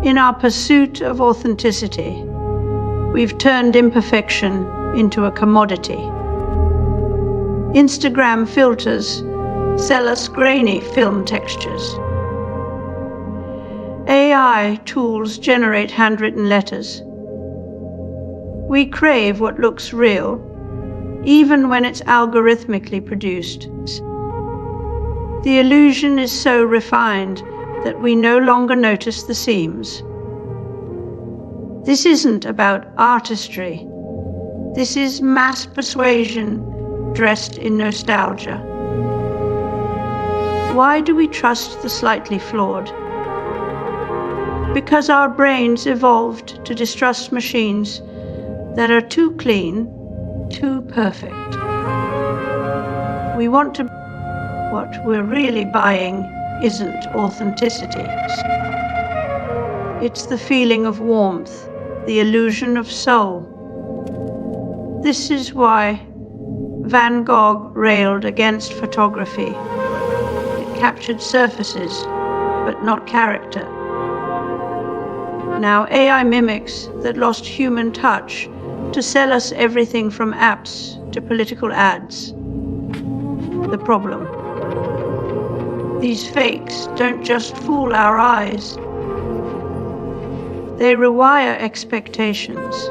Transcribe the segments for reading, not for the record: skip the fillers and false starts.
In our pursuit of authenticity, we've turned imperfection into a commodity. Instagram filters sell us grainy film textures. AI tools generate handwritten letters. We crave what looks real, even when it's algorithmically produced. The illusion is so refined that we no longer notice the seams. This isn't about artistry. This is mass persuasion dressed in nostalgia. Why do we trust the slightly flawed? Because our brains evolved to distrust machines that are too clean, too perfect. We want to. What we're really buying isn't authenticity. It's the feeling of warmth, the illusion of soul. This is why Van Gogh railed against photography. It captured surfaces, but not character. Now AI mimics that lost human touch to sell us everything from apps to political ads. The problem: these fakes don't just fool our eyes. They rewire expectations.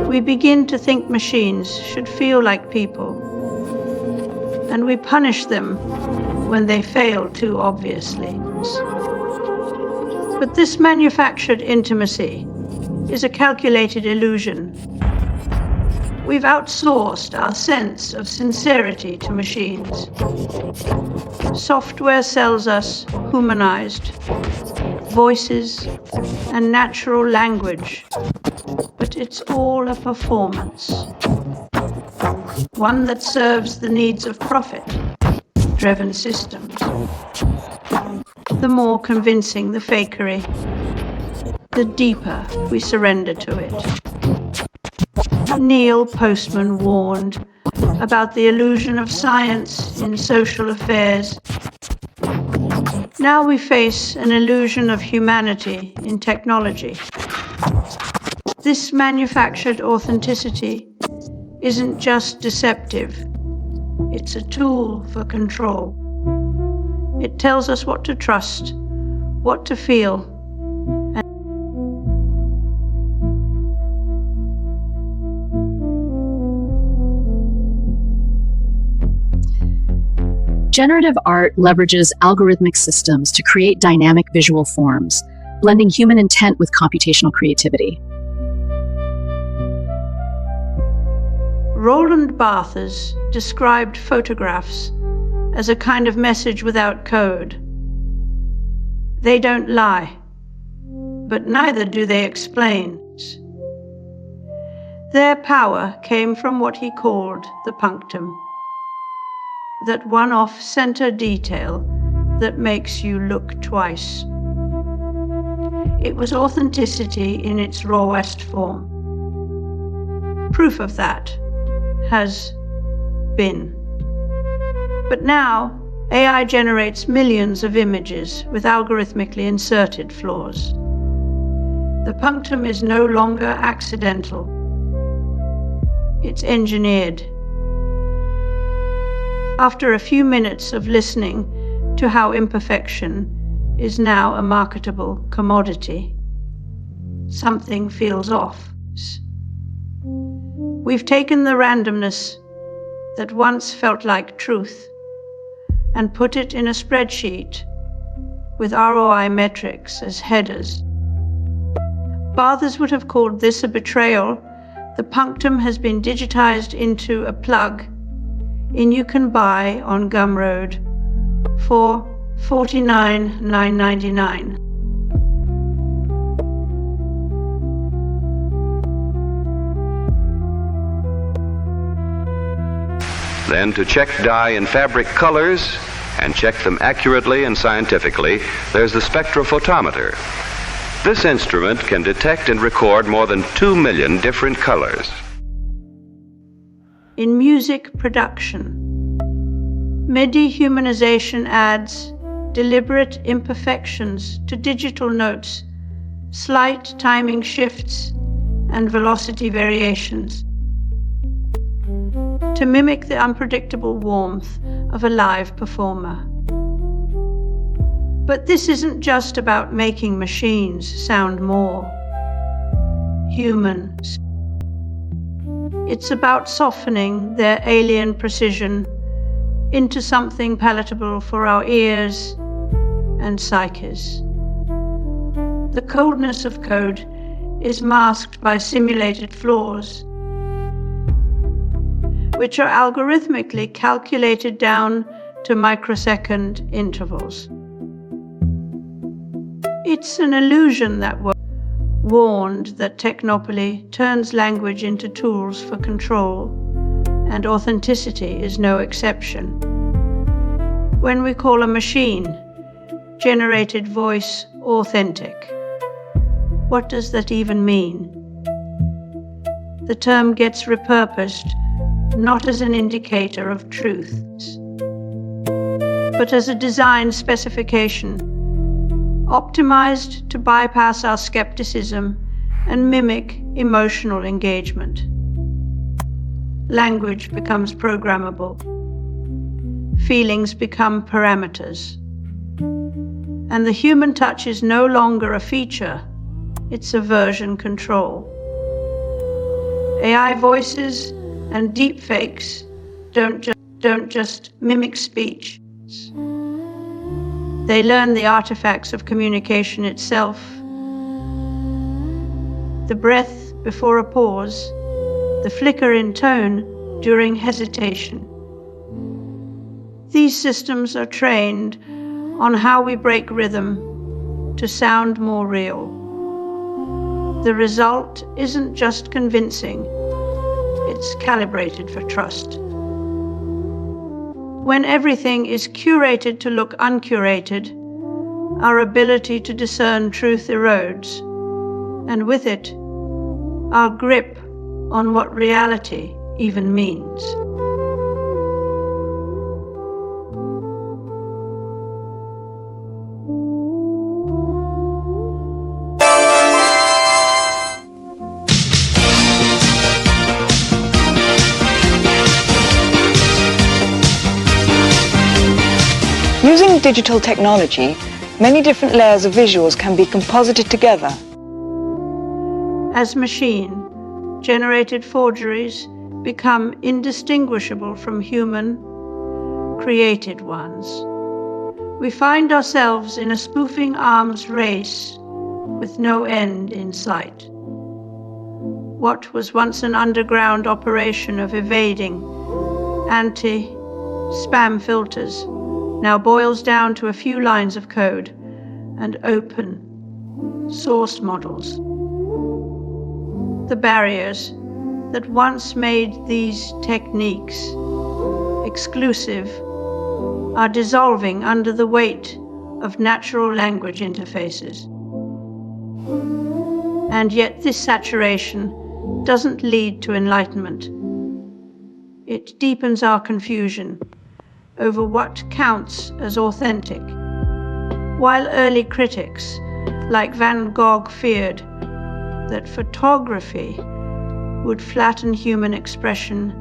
We begin to think machines should feel like people, and we punish them when they fail too obviously. But this manufactured intimacy is a calculated illusion. We've outsourced our sense of sincerity to machines. Software sells us humanized voices and natural language, but it's all a performance. One that serves the needs of profit-driven systems. The more convincing the fakery, the deeper we surrender to it. Neil Postman warned about the illusion of science in social affairs. Now we face an illusion of humanity in technology. This manufactured authenticity isn't just deceptive, it's a tool for control. It tells us what to trust, what to feel. Generative art leverages algorithmic systems to create dynamic visual forms, blending human intent with computational creativity. Roland Barthes described photographs as a kind of message without code. They don't lie, but neither do they explain. Their power came from what he called the punctum, that one-off center detail that makes you look twice. It was authenticity in its rawest form. Proof of that has been. But now, AI generates millions of images with algorithmically inserted flaws. The punctum is no longer accidental. It's engineered. After a few minutes of listening to how imperfection is now a marketable commodity, something feels off. We've taken the randomness that once felt like truth and put it in a spreadsheet with ROI metrics as headers. Barthes would have called this a betrayal. The punctum has been digitized into a plug in you can buy on Gumroad for $49,999. Then to check dye and fabric colors and check them accurately and scientifically, there's the spectrophotometer. This instrument can detect and record more than 2 million different colors. In music production, MIDI humanization adds deliberate imperfections to digital notes, slight timing shifts, and velocity variations, to mimic the unpredictable warmth of a live performer. But this isn't just about making machines sound more human. It's about softening their alien precision into something palatable for our ears and psyches. The coldness of code is masked by simulated flaws, which are algorithmically calculated down to microsecond intervals. It's an illusion that warned that technopoly turns language into tools for control, and authenticity is no exception. When we call a machine-generated voice authentic, what does that even mean? The term gets repurposed not as an indicator of truth, but as a design specification, optimized to bypass our skepticism and mimic emotional engagement. Language becomes programmable. Feelings become parameters. And the human touch is no longer a feature, it's a version control. AI voices and deepfakes don't just mimic speech. They learn the artifacts of communication itself. The breath before a pause, the flicker in tone during hesitation. These systems are trained on how we break rhythm to sound more real. The result isn't just convincing, it's calibrated for trust. When everything is curated to look uncurated, our ability to discern truth erodes, and with it, our grip on what reality even means. Using digital technology, many different layers of visuals can be composited together. As machine-generated forgeries become indistinguishable from human, created ones, we find ourselves in a spoofing arms race with no end in sight. What was once an underground operation of evading anti-spam filters now boils down to a few lines of code and open source models. The barriers that once made these techniques exclusive are dissolving under the weight of natural language interfaces. And yet this saturation doesn't lead to enlightenment. It deepens our confusion over what counts as authentic. While early critics like Van Gogh feared that photography would flatten human expression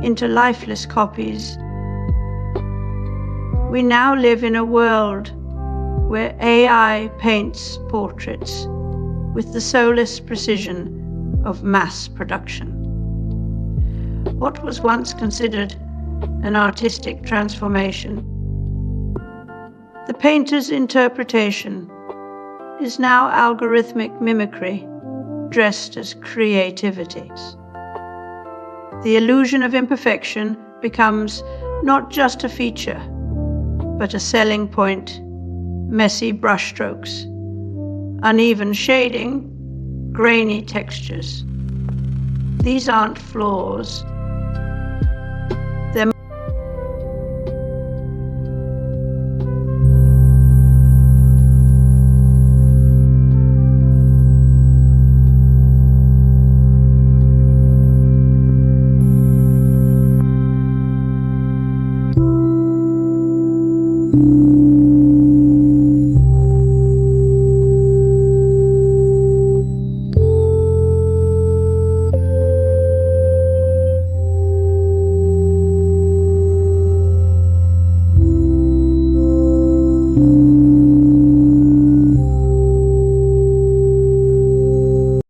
into lifeless copies, we now live in a world where AI paints portraits with the soulless precision of mass production. What was once considered an artistic transformation, the painter's interpretation, is now algorithmic mimicry dressed as creativity. The illusion of imperfection becomes not just a feature, but a selling point. Messy brushstrokes, uneven shading, grainy textures. These aren't flaws,